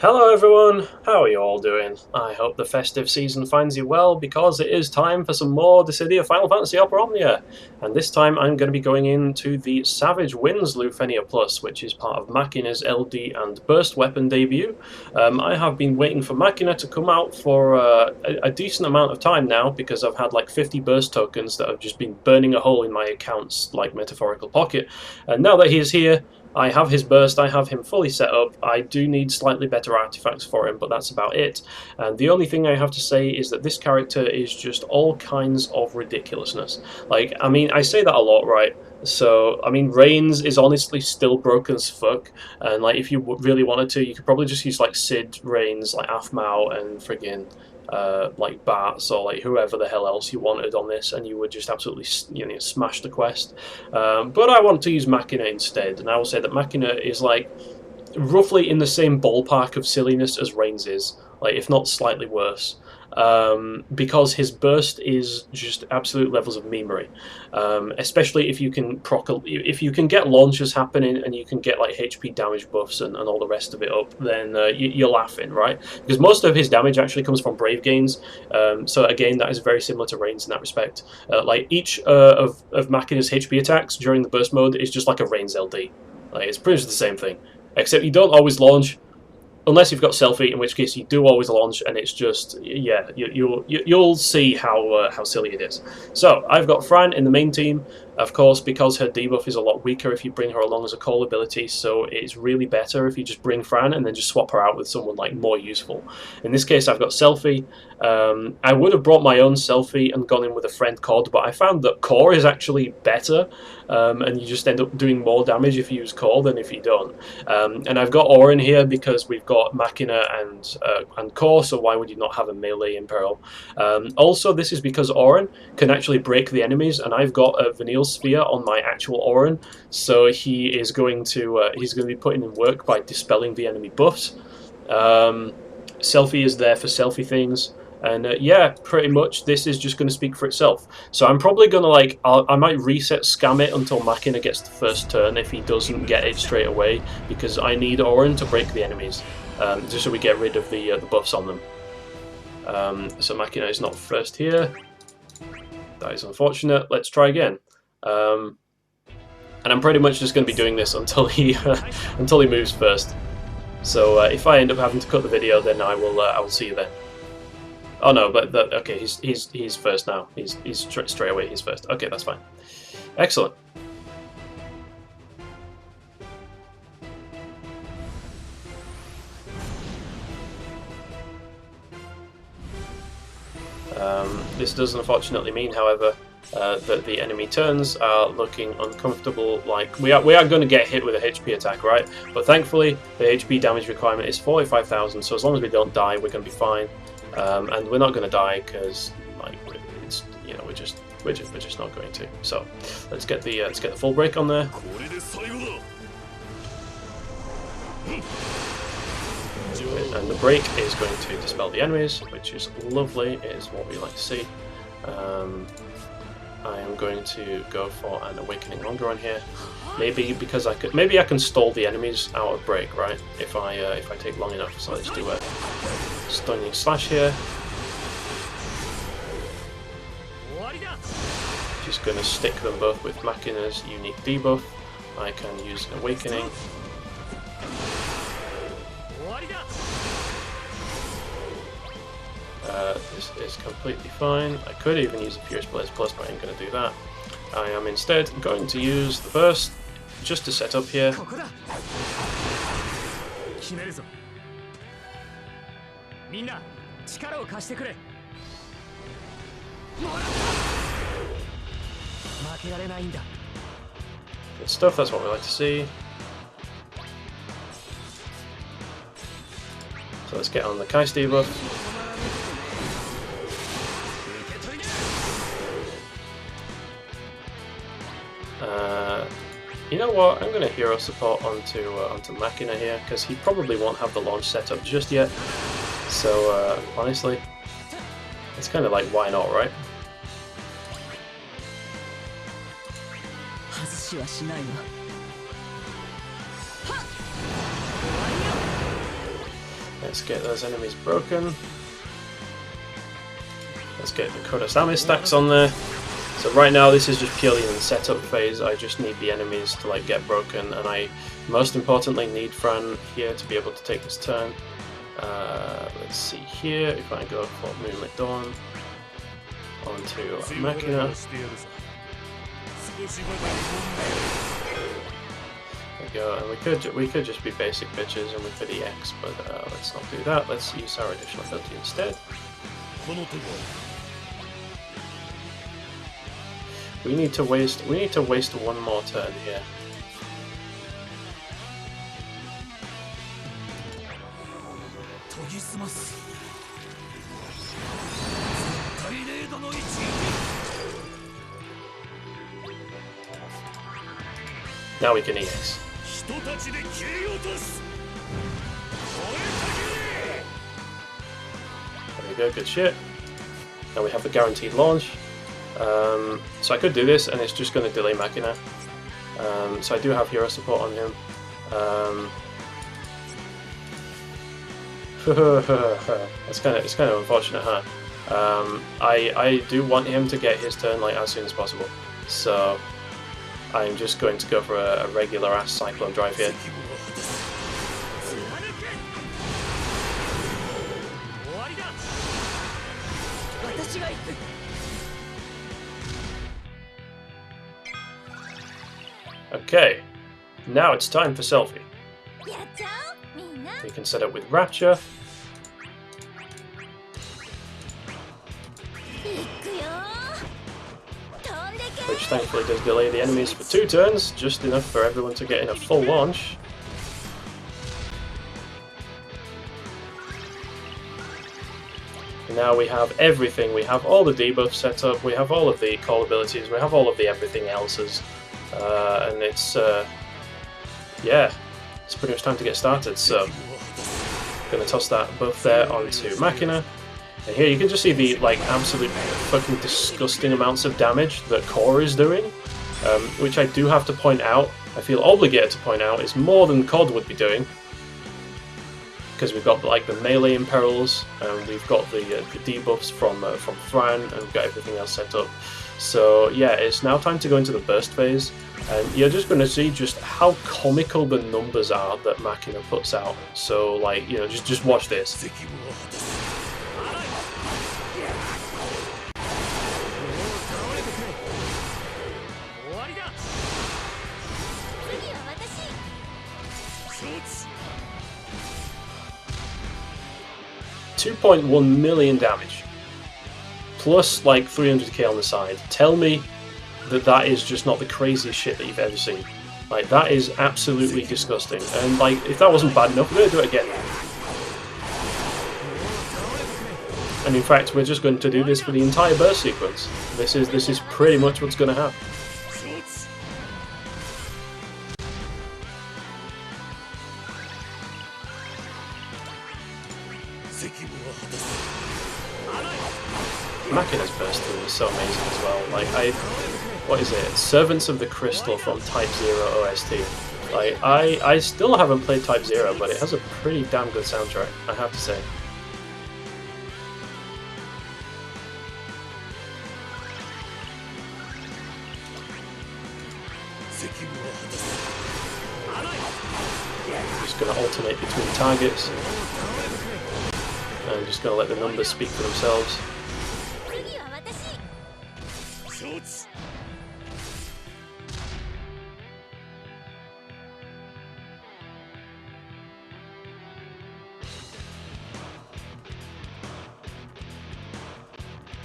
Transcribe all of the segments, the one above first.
Hello everyone, how are you all doing? I hope the festive season finds you well because it is time for some more Dissidia Final Fantasy Opera Omnia. And this time I'm going to be going into the Savage Winds LUFENIA Plus, which is part of Machina's LD and Burst Weapon debut. I have been waiting for Machina to come out for a decent amount of time now because I've had like 50 burst tokens that have just been burning a hole in my account's like metaphorical pocket. And now that he is here, I have his burst, I have him fully set up. I do need slightly better artifacts for him, but that's about it. And the only thing I have to say is that this character is just all kinds of ridiculousness. Like, I mean, I say that a lot, right? So, I mean, Reigns is honestly still broken as fuck, and like, if you really wanted to, you could probably just use like Sid, Reigns, like Aphmau, and friggin' like Bats or like whoever the hell else you wanted on this, and you would just absolutely smash the quest. But I want to use Machina instead, and I will say that Machina is like roughly in the same ballpark of silliness as Reigns is, like if not slightly worse. Because his burst is just absolute levels of memery, especially if you can get launches happening and you can get like HP damage buffs and all the rest of it up, then you're laughing, right? Because most of his damage actually comes from Brave gains, so again that is very similar to Reigns in that respect. Like each of Machina's HP attacks during the burst mode is just like a Reigns LD. Like it's pretty much the same thing, except you don't always launch. Unless you've got selfie, in which case you do always launch, and it's just, yeah, you'll see how silly it is. So I've got Fran in the main team, of course, because her debuff is a lot weaker if you bring her along as a call ability. So it's really better if you just bring Fran and then just swap her out with someone like more useful. In this case, I've got selfie. I would have brought my own selfie and gone in with a friend Cod, but I found that core is actually better, and you just end up doing more damage if you use core than if you don't. And I've got Orin here because we've got Machina and core, so why would you not have a melee in peril? Also, this is because Orin can actually break the enemies, and I've got a Vanille Sphere on my actual Orin, so he is going to be putting in work by dispelling the enemy buffs. Selfie is there for selfie things. And yeah, pretty much this is just going to speak for itself. So I'm probably going to like, I might reset Scam it until Machina gets the first turn if he doesn't get it straight away, because I need Orin to break the enemies, just so we get rid of the buffs on them. So Machina is not first here. That is unfortunate. Let's try again. And I'm pretty much just going to be doing this until he until he moves first. So if I end up having to cut the video, then I will see you then. Oh no, but okay, he's first now. He's straight away. He's first. Okay, that's fine. Excellent. This does unfortunately mean, however, that the enemy turns are looking uncomfortable. Like we are going to get hit with a HP attack, right? But thankfully, the HP damage requirement is 45,000. So as long as we don't die, we're going to be fine. And we're not going to die because, like, it's, you know, we're just not going to. So let's get the full break on there. And the break is going to dispel the enemies, which is lovely. It is what we like to see. I am going to go for an Awakening longer on here. Maybe because I can stall the enemies out of break, right? If I take long enough. So let's do a Stunning Slash here. Just going to stick them both with Machina's unique debuff. I can use an Awakening. This is completely fine. I could even use a Furious Blaze Plus, but I ain't going to do that. I am instead going to use the Burst just to set up here. Good stuff, that's what we like to see. So let's get on the Kai's debuff. You know what? I'm going to hero support onto Machina here because he probably won't have the launch set up just yet. So honestly, it's kind of like, why not, right? Let's get those enemies broken. Let's get the Kodasame stacks on there. So right now this is just purely in the setup phase. I just need the enemies to like get broken, and I most importantly need Fran here to be able to take this turn. Let's see here, if I go for Moonlit Dawn onto Machina. There we go, and we could just be basic bitches and we could EX, but let's not do that. Let's use our additional ability instead. We need to waste one more turn here. Now we can EX. There we go, good shit. Now we have the guaranteed launch. So I could do this and it's just going to delay Machina. So I do have hero support on him. It's kind of unfortunate, huh? I do want him to get his turn like as soon as possible. So I'm just going to go for a regular ass Cyclone Drive here. Okay, now it's time for Selfie. We can set up with Rapture. Which thankfully does delay the enemies for 2 turns, just enough for everyone to get in a full launch. And now we have everything, we have all the debuffs set up, we have all of the call abilities, we have all of the everything else's. And it's, yeah, it's pretty much time to get started, so gonna toss that buff there onto Machina. And here you can just see the like absolute fucking disgusting amounts of damage that Core is doing, which I do have to point out, I feel obligated to point out, is more than COD would be doing. Because we've got like the melee imperils, and we've got the debuffs from Fran, and we've got everything else set up. So yeah, it's now time to go into the burst phase, and you're just going to see just how comical the numbers are that Machina puts out. So like, you know, just watch this. $2.1 million damage, plus like 300k on the side. Tell me that that is just not the craziest shit that you've ever seen. Like, that is absolutely disgusting. And like, if that wasn't bad enough, we're going to do it again. And in fact, we're just going to do this for the entire burst sequence. This is pretty much what's going to happen. Machina's bursting is so amazing as well. Like, what is it? Servants of the Crystal from Type 0 OST. Like, I still haven't played Type 0, but it has a pretty damn good soundtrack, I have to say. I'm just going to alternate between targets. I'm just going to let the numbers speak for themselves.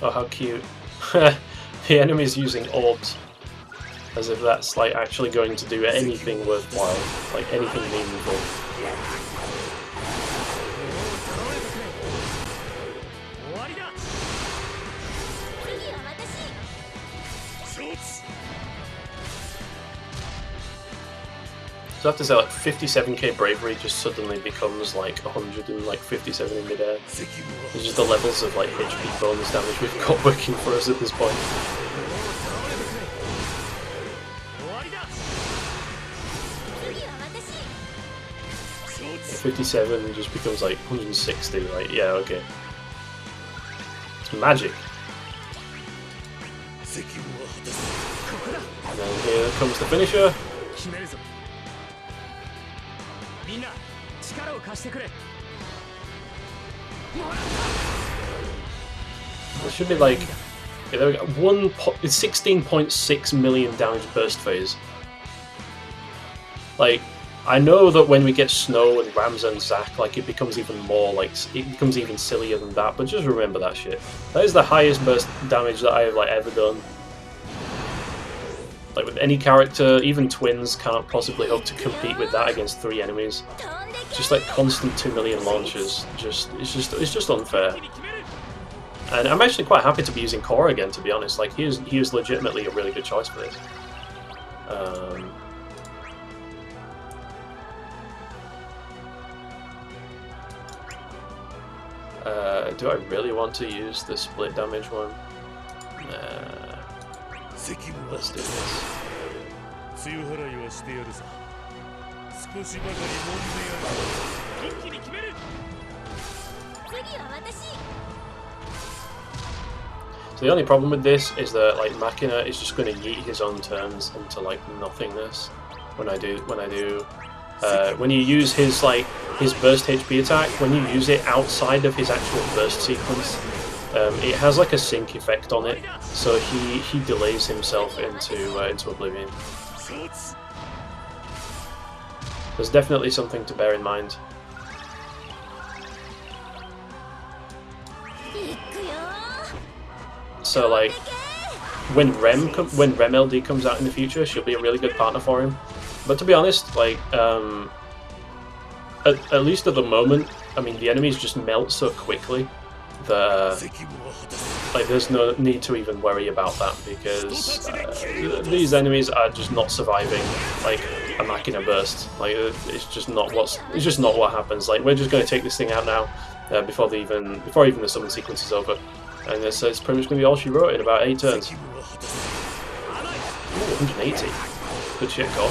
Oh, how cute. The enemy's using orbs. As if that's like actually going to do anything worthwhile. Like anything meaningful. So I have to say, like, 57k bravery just suddenly becomes like 157 in midair. It's just the levels of like HP bonus damage we've got working for us at this point. 57 and just becomes like 160. Like, yeah, okay. It's magic. And then here comes the finisher. It should be like, yeah, there we go. 16.6 million damage burst phase. Like, I know that when we get Snow and Ramza and Zack, like, it becomes even more, like, it becomes even sillier than that, but just remember that shit. That is the highest burst damage that I have, like, ever done. Like, with any character, even twins can't possibly hope to compete with that against 3 enemies. Just, like, constant 2 million launches. It's just unfair. And I'm actually quite happy to be using Core again, to be honest. Like, he is legitimately a really good choice for this. Do I really want to use the split damage one? Nah. Let's do this. So the only problem with this is that, like, Machina is just going to yeet his own turns into, like, nothingness when you use his, like, his burst HP attack. When you use it outside of his actual burst sequence, it has like a sync effect on it, so he delays himself into oblivion. There's definitely something to bear in mind. So, like, when Rem LD comes out in the future, she'll be a really good partner for him. But to be honest, like, at least at the moment, I mean, the enemies just melt so quickly that, like, there's no need to even worry about that, because these enemies are just not surviving, like, a Machina burst. Like, it's just not what happens. Like, we're just going to take this thing out now, before even the summon sequence is over, and it's pretty much going to be all she wrote in about 8 turns. Ooh, 180. Good shit, Cole.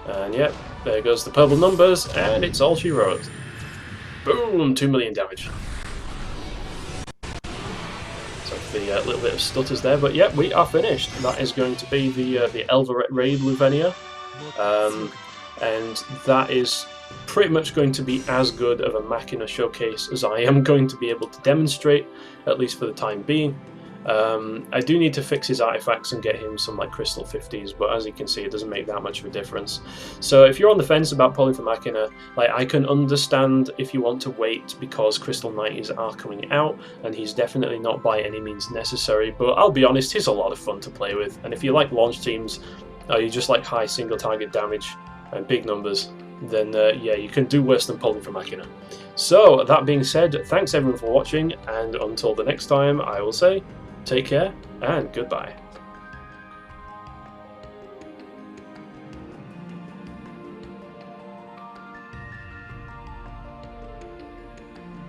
And yep, there goes the purple numbers, and it's all she wrote. Boom! 2 million damage. So the little bit of stutters there, but yep, we are finished. That is going to be the Elvaret Raid LUFENIA, and that is pretty much going to be as good of a Machina showcase as I am going to be able to demonstrate, at least for the time being. I do need to fix his artifacts and get him some, like, Crystal 50s, but as you can see, it doesn't make that much of a difference. So if you're on the fence about pulling for Machina, like, I can understand if you want to wait because Crystal 90s are coming out, and he's definitely not by any means necessary, but I'll be honest, he's a lot of fun to play with, and if you like launch teams, or you just like high single target damage and big numbers, then yeah, you can do worse than pulling for Machina. So that being said, thanks everyone for watching, and until the next time, I will say, take care, and goodbye.